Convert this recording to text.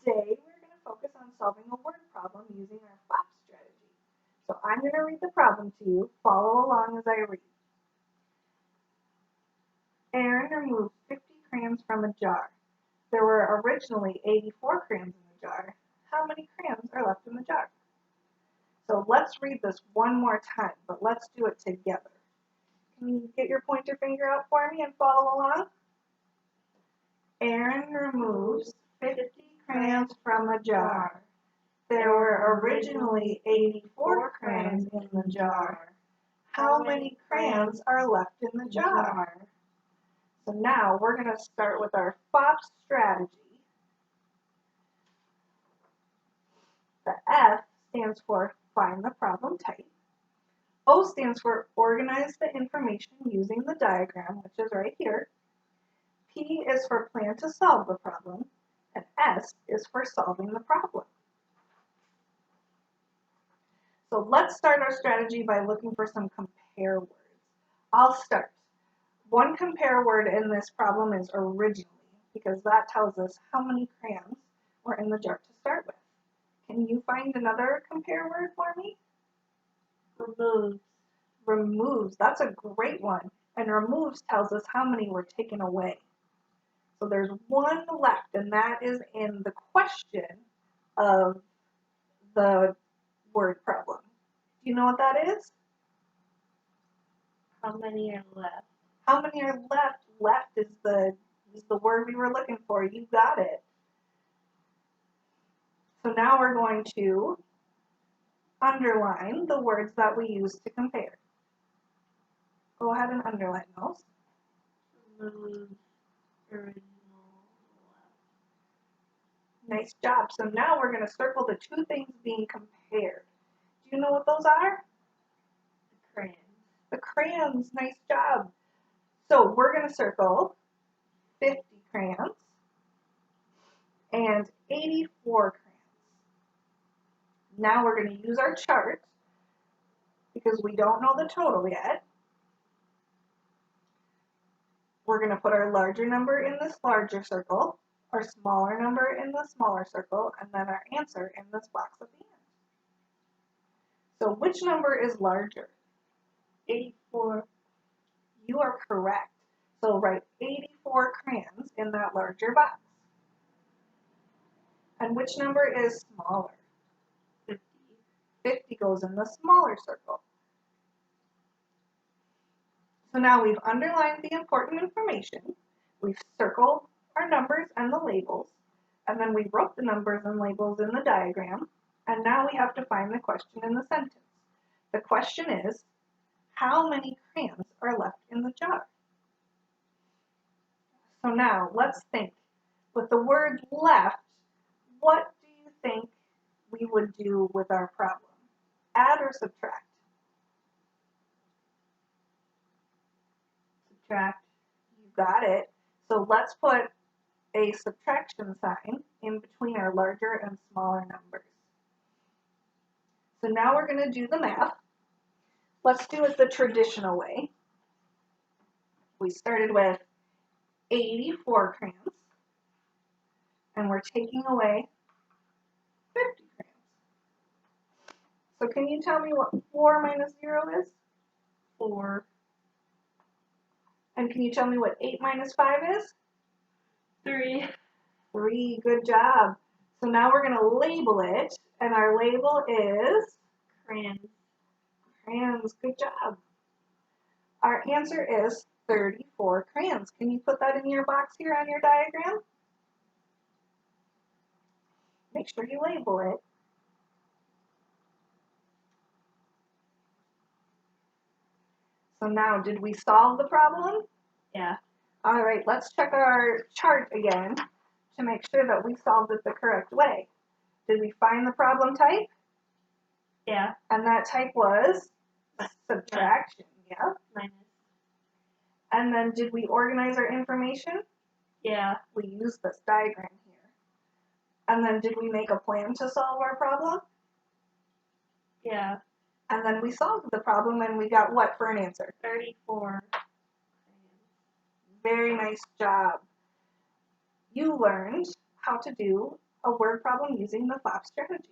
Today we're going to focus on solving a word problem using our Fops strategy. So I'm going to read the problem to you. Follow along as I read. Aaron removed 50 crayons from a jar. There were originally 84 crayons in the jar. How many crayons are left in the jar? So let's read this one more time, but let's do it together. Can you get your pointer finger out for me and follow along? Aaron removes 50 crayons from a jar. There were originally 84 crayons in the jar. How many crayons are left in the jar? So now we're going to start with our Fops strategy. The F stands for find the problem type. O stands for organize the information using the diagram, which is right here. P is for plan to solve the problem, and S is for solving the problem. So let's start our strategy by looking for some compare words. I'll start. One compare word in this problem is originally, because that tells us how many crayons were in the jar to start with. Can you find another compare word for me? Removes. Removes, that's a great one. And removes tells us how many were taken away. So there's one left, and that is in the question of the word problem. Do you know what that is? How many are left? How many are left? Left is the word we were looking for. You got it. So now we're going to underline the words that we use to compare. Go ahead and underline those. Removes. Original. Nice job. So now we're going to circle the two things being compared. Do you know what those are? The crayons. The crayons. Nice job. So we're going to circle 50 crayons and 84 crayons. Now we're going to use our chart because we don't know the total yet. We're going to put our larger number in this larger circle, our smaller number in the smaller circle, and then our answer in this box at the end. So which number is larger? 84. You are correct. So write 84 crayons in that larger box. And which number is smaller? 50. 50 goes in the smaller circle. So now we've underlined the important information, we've circled our numbers and the labels, and then we wrote the numbers and labels in the diagram, and now we have to find the question in the sentence. The question is, how many crayons are left in the jar? So now let's think. With the word left, what do you think we would do with our problem? Add or subtract? Subtract. You got it. So let's put a subtraction sign in between our larger and smaller numbers. So now we're going to do the math. Let's do it the traditional way. We started with 84 crayons, and we're taking away 50 crayons. So can you tell me what 4 minus 0 is? 4. And can you tell me what 8 minus 5 is? 3. 3, good job. So now we're going to label it, and our label is Crayons. crayons. Good job. Our answer is 34 crayons. Can you put that in your box here on your diagram? Make sure you label it. So now, did we solve the problem? Yeah. All right, let's check our chart again to make sure that we solved it the correct way. Did we find the problem type? Yeah. And that type was subtraction, yeah. Minus. And then did we organize our information? Yeah. We used this diagram here. And then did we make a plan to solve our problem? Yeah. And then we solved the problem and we got what for an answer? 34. Very nice job. You learned how to do a word problem using the flap strategy.